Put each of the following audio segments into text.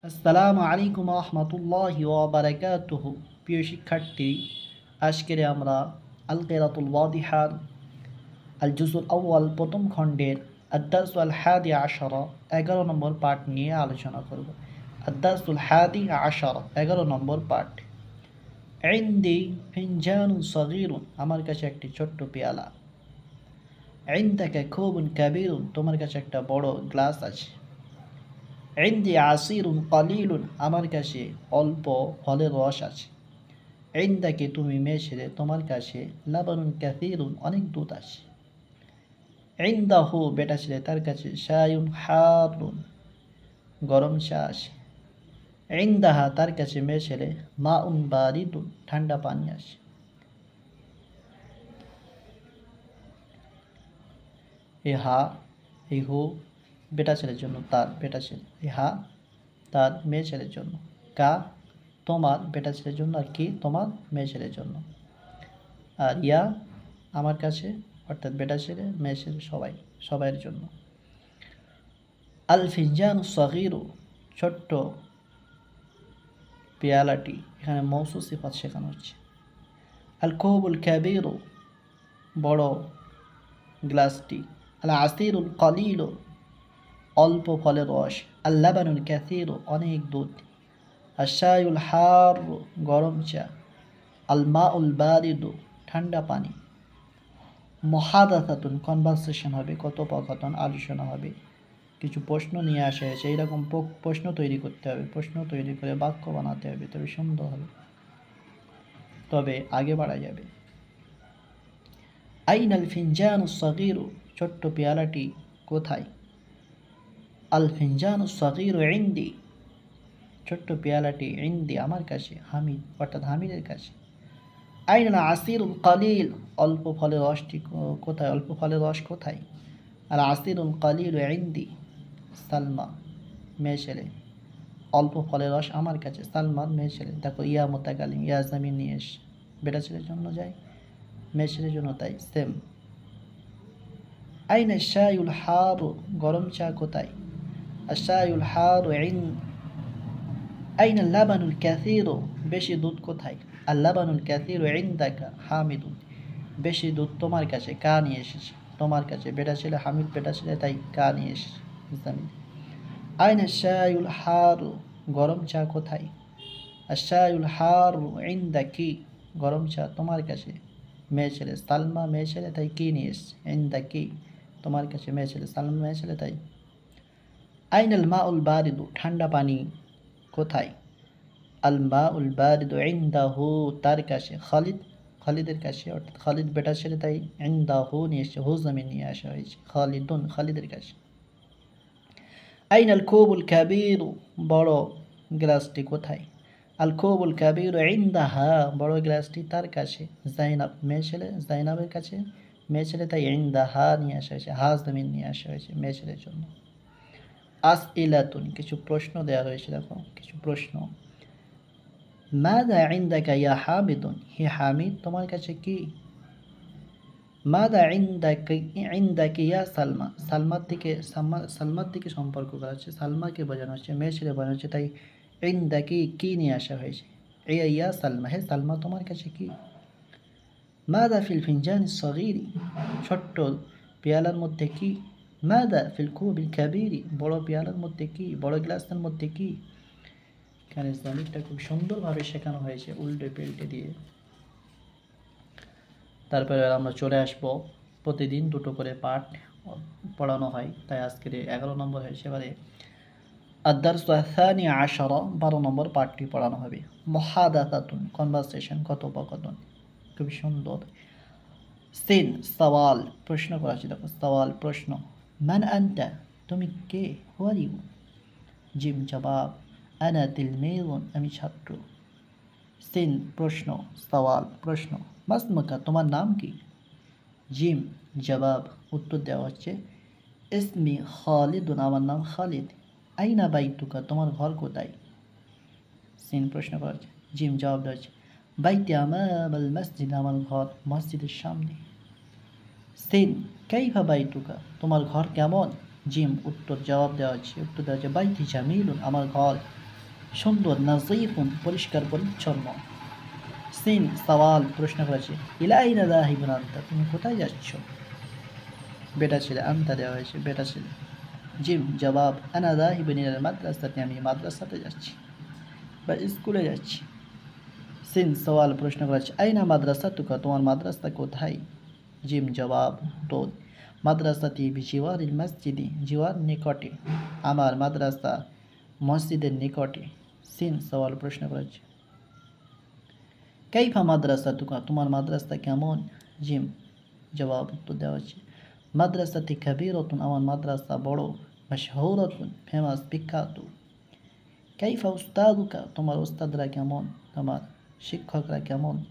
আসসালামু আলাইকুম রহমতুল্লাহি ওয়া বারাকাতুহু। প্রিয় শিক্ষার্থী, আজকের আমরা আল কিরাতুল ওয়াদিহার আল জুজুল আউয়াল প্রথম খণ্ডের আদ-দারসুল হাদি আশারা 11 নম্বর পাঠ নিয়ে আলোচনা করব। আদ-দারসুল হাদি আশারা 11 নম্বর পাঠ। ইনদি ফিনজানুন সগীরুন, আমার কাছে একটি ছোট্ট পেয়ালা। ইনদাকা খুবুন কাবীরুন, তোমার কাছে একটা বড় গ্লাস আছে। ইনদি আসিরুন কলিলুন, আমার কাছে অল্প ফলের রস আছে। ইনদাকে, তুমি মেয়ে ছেলে, তোমার কাছে লাবানুন কাসীরুন, অনেক দুধ আছে। ইনদাহু, বেটা ছেলে, তার কাছে শায়ুন হারুন, গরম চা আছে। ইনদাহা, তার কাছে মেয়ে ছেলে মাউন বারিদুন, ঠান্ডা পানি আছে। এ হা, এই হু বেটা ছেলের জন্য, তার বেটা ছেলে। এ হা তার মেয়ে ছেলের জন্য। কা তোমার বেটা ছেলের জন্য, আর কি তোমার মেয়ে ছেলের জন্য। আর ইয়া আমার কাছে, অর্থাৎ বেটা ছেলে মেয়ে ছেলে সবাইয়ের জন্য। আল ফিনজানু সগীরু, ছোট্ট পেয়ালাটি, এখানে মৌসুফ সিফাত শেখানো হচ্ছে। আল কোবুল কাবীরু, বড় গ্লাসটি। আল আসিরুল কলিলু, অল্প ফলের রস। আল লাবানুল কাসীরু, অনেক দুধ। আশায়ুল হার, গরম চা। আল মাউল বারিদু, ঠান্ডা পানি। মুহাদাসাতুন, কনভারসেশন হবে, কথোপকথন, আলোচনা হবে। কিছু প্রশ্ন নিয়ে আসা হয়েছে, এইরকম প্রশ্ন তৈরি করতে হবে, প্রশ্ন তৈরি করে বাক্য বানাতে হবে, তবে সুন্দর হবে, তবে আগে বাড়া যাবে। আইনাল ফিনজানুস সগীরু, ছোট্ট পেয়ালাটি কোথায়? আল ফিনজানুস সগীরু ইনদি, ছোট্ট পেয়ালাটি ইনদি, আমার কাছে। হামিদ, অর্থাৎ হামিদের কাছে। আইনাল আসিরুল কালিল, অল্প ফলের রসটি কোথায়? অল্প ফলের রস কোথায়? আল আসিরুল কালিল ইনদি। সালমা, মেয়ে ছেলে, অল্প ফলের রস আমার কাছে। সালমান, মেয়ে ছেলে। দেখো, ইয়া মোতাকালিম, ইয়া জামিন নিয়ে এস, বেটা ছেলের জন্য যায়, মেয়ে ছেলের জন্য তাই সেম। আইনা শায়ুল হারু, গরম চা কোথায়? আশায়ুল হারু আইনা লাবানুল কাসীরু, বেশি দুধ কোথায়? আল লাবানুল কাসীরু ইনদাকা হামিদুন, বেশি দুধ তোমার কাছে। কা নিয়ে এসেছে, তোমার কাছে। বেটা ছেলে হামিদ, বেটা ছেলে, তাই কা নিয়ে এসেছে। জামিন। আইনা শায়ুল হারু, গরম চা কোথায়? আশায়ুল হারু ইনদাকি, গরম চা তোমার কাছে। মেয়ে ছেলে সালমা, মেয়ে ছেলে, তাই কি নিয়ে এসছে। ইনদাকি, তোমার কাছে। মেয়ে ছেলে সালমা, মেয়ে ছেলে, তাই। আইনাল মাউল বারিদু, ঠান্ডা পানি কোথায়? আল মাউল বারিদু ইনদাহু, তার কাছে। খালিদ, খালিদের কাছে, অর্থাৎ খালিদ বেটা ছেলে, তাই ইনদাহু নিয়ে এসছে, হু জামিন নিয়ে আসা হয়েছে। খালিদুন, খালিদের কাছে। আইনাল কোবুল কাবীরু, বড় গ্লাসটি কোথায়? আল কোবুল কাবীরু ইনদাহা, বড় গ্লাসটি তার কাছে। জাইনাব, মেয়ে ছেলে, জাইনাবের কাছে, মেয়ে ছেলে, তাই ইনদাহা নিয়ে আসা হয়েছে, হা জামিন নিয়ে আসা হয়েছে মেয়ে ছেলের জন্য। আসইলাতুন, কিছু প্রশ্ন দেওয়া রয়েছে, দেখো কিছু প্রশ্ন। মাযা ইনদাকা ইয়া হামিদুন, হে হামিদ, তোমার কাছে কি? মাযা ইনদাকি ইয়া সালমা, সালমার দিকে সম্পর্ক করা হচ্ছে, সালমাকে বোঝানো হচ্ছে, মেয়ে ছেলে বোঝানো হচ্ছে, তাই ইনদাকি কি নিয়ে আসা হয়েছে। ইয়া সালমা, হে সালমা, তোমার কাছে কি? মাযা ফিল ফিনজানিস সগীরি, ছোট্ট পেয়ালার মধ্যে কি? মাযা ফিল কুবিল কাবীরি, বড় পেয়ালার মধ্যে কি, বড় গ্লাসের মধ্যে কি? এখানে ইসলামিকটা খুব সুন্দরভাবে শেখানো হয়েছে, উল্টে পাল্টে দিয়ে। তারপরে আমরা চলে আসব, প্রতিদিন দুটো করে পাঠ পড়ানো হয়, তাই আজকের 11 নম্বর হয়েছে। এবারে আদ-দারসু আস-সানি আশারা, 12 নম্বর পাঠটি পড়ানো হবে। মুহাদাসাতুন, কনভারসেশন, কথোপকথন, খুব সুন্দর। সিন, সওয়াল, প্রশ্ন করা আছে, দেখো সওয়াল, প্রশ্ন। মান আনতা, তুমি কে? হু আর ইউ? জিম, জবাব। আনা তিলমিযুন, আমি ছাত্র। সিন, প্রশ্ন। সওয়াল, প্রশ্ন। মাসমুকা, তোমার নাম কি? জিম, জবাব, উত্তর দেওয়া হচ্ছে। ইসমি খালিদুন, আমার নাম খালিদ। আইনা বাইতুকা, তোমার ঘর কোথায়? সিন, প্রশ্ন করা হচ্ছে। জিম, জবাব দেওয়া হচ্ছে। বাইতি আমামাল মসজিদ, আমার ঘর মসজিদের সামনে। সিন, কাইফা বাইতুকা, তোমার ঘর কেমন? জিম, উত্তর, জবাব দেওয়া হচ্ছে, উত্তর দেওয়া হচ্ছে। বাইতি জামিলুন, আমার ঘর সুন্দর, নাযীফুন পরিষ্কার পরিচ্ছন্ন। সিন সওয়াল প্রশ্ন করেছে, ইলা আইনা যাহিবুন আনতা, তুমি কোথায় যাচ্ছ? বেটা ছেলে, আনতা দেওয়া হয়েছে বেটা ছেলে। জিম জবাব, আনা যাহিবুন ইলাল মাদ্রাসাতি, আমি মাদ্রাসাতে যাচ্ছি বা স্কুলে যাচ্ছি। সিন সওয়াল প্রশ্ন করেছে, আইনা মাদ্রাসাতুকা, তোমার মাদ্রাসা কোথায়? জিম জবাব, উত্তর, মাদ্রাসাতি বিজিওয়ারিল মসজিদি, জিওয়ার নিকটে, আমার মাদ্রাসা মসজিদের নিকটে। সিন সওয়াল প্রশ্ন করেছে, কাইফা মাদ্রাসাতুকা, তোমার মাদ্রাসা কেমন? জিম জবাব উত্তর দেওয়া হচ্ছে, মাদ্রাসাতি কাবীরাতুন, আমার মাদ্রাসা বড়, মাশহুরাতুন ফেমাস বিখ্যাত। কাইফা উস্তাদুকা, তোমার উস্তাদরা কেমন, তোমার শিক্ষকরা কেমন?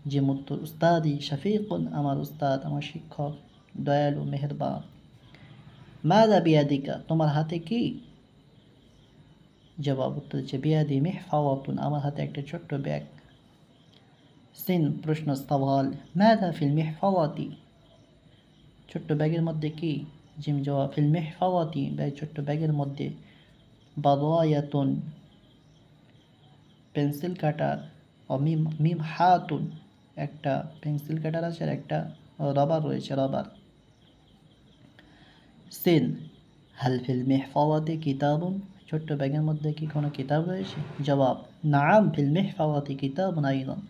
জিম উত্তর, উস্তাদি শফিকুন, আমার উস্তাদ আমার শিক্ষক দয়ালু মেহেরবান। মাযা বিয়াদিকা, তোমার হাতে কি? জবাব উত্তর হচ্ছে, বিয়াদি মিহফাওয়াতুন, আমার হাতে একটা ছোট্ট ব্যাগ। সিন প্রশ্ন সওয়াল, মাযা ফিল মিহফাওয়াতি, ছোট্ট ব্যাগের মধ্যে কি? জিম জবাব, ফিল মিহফাওয়াতি, ছোট্ট ব্যাগের মধ্যে বাদায়াতুন পেন্সিল কাটার, ও মিম হাতুন একটা পেন্সিল কাটার আছে, আর একটা রবার রয়েছে, রবার। সিন হাল ফিল মিহফাওয়াতি কিতাবুন, ছোট্ট ব্যাগের মধ্যে কি কোনো কিতাব রয়েছে? জবাব, নাআম ফিল মিহফাওয়াতি কিতাবুন আইদান,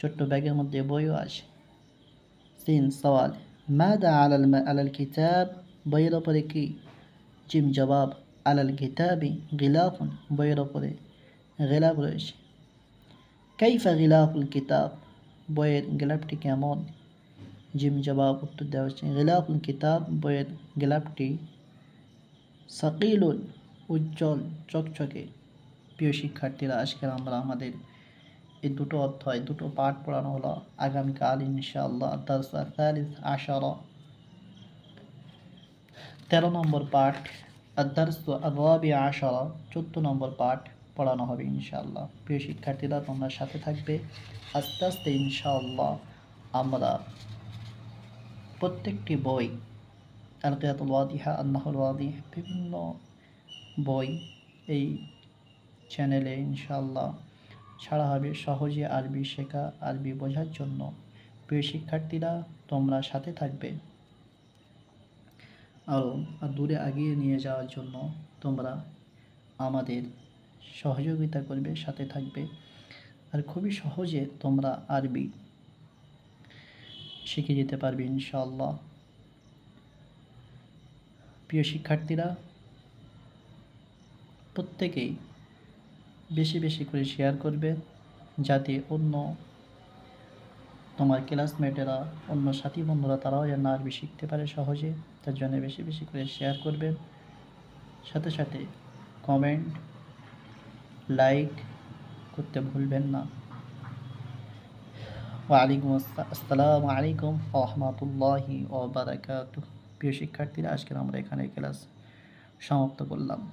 ছোট্ট ব্যাগের মধ্যে বইও আছে। সিন সওয়াল, মাদা আলাল কিতাব, বইয়ের ওপরে কি? জিম জবাব, আলাল কিতাবি গিলাফুন, বইয়ের ওপরে গিলাফ রয়েছে। কাইফা গিলাফুল কিতাব, বইয়ের গিলাফটি কেমন? জিম জবাব উত্তর দেওয়া হচ্ছে, গিলাফুল কিতাব, বইয়ের গিলাফটি সাকিলুন, উজ্জ্বল চকচকে। প্রিয় শিক্ষার্থীরা, আজকের আমরা আমাদের এই দুটো অধ্যায়, দুটো পাঠ পড়ানো হলো। আগামীকাল ইনশাআল্লাহ দারস আল-থালিস আশারা 13 নম্বর পাঠ, আদ-দারস আর-রাবি আশারা 14 নম্বর পাঠ পড়ানো হবে ইনশাআল্লাহ। প্রিয় শিক্ষার্থীরা, তোমরা সাথে থাকবে। আস্তে আস্তে ইনশাআল্লাহ আমরা প্রত্যেকটি বই, আল-কিরাতুল ওয়াদিহা, আন-নাহউল ওয়াদিহ, বিভিন্ন বই এই চ্যানেলে ইনশাআল্লাহ ছাড়া হবে। সহজে আরবি শেখা, আরবি বোঝার জন্য প্রিয় শিক্ষার্থীরা তোমরা সাথে থাকবে। আরও দূরে এগিয়ে নিয়ে যাওয়ার জন্য তোমরা আমাদের সহযোগিতা করবে, সাথে থাকবে। আর খুবই সহজে তোমরা আরবি শিখে যেতে পারবে ইনশাআল্লাহ। প্রিয় শিক্ষার্থীরা, প্রত্যেকেই বেশি বেশি করে শেয়ার করবে, যাতে অন্য তোমার ক্লাসমেটেরা, অন্য সাথী বন্ধুরা, তারাও যেন আরবি শিখতে পারে সহজে। তার জন্য বেশি বেশি করে শেয়ার করবেন, সাথে সাথে কমেন্ট, লাইক করতে ভুলবেন না। আসসালামু আলাইকুম ওয়া রাহমাতুল্লাহি ওয়া বারাকাতুহু। প্রিয় শিক্ষার্থীরা, আজকে আমরা এখানে ক্লাস সমাপ্ত করলাম।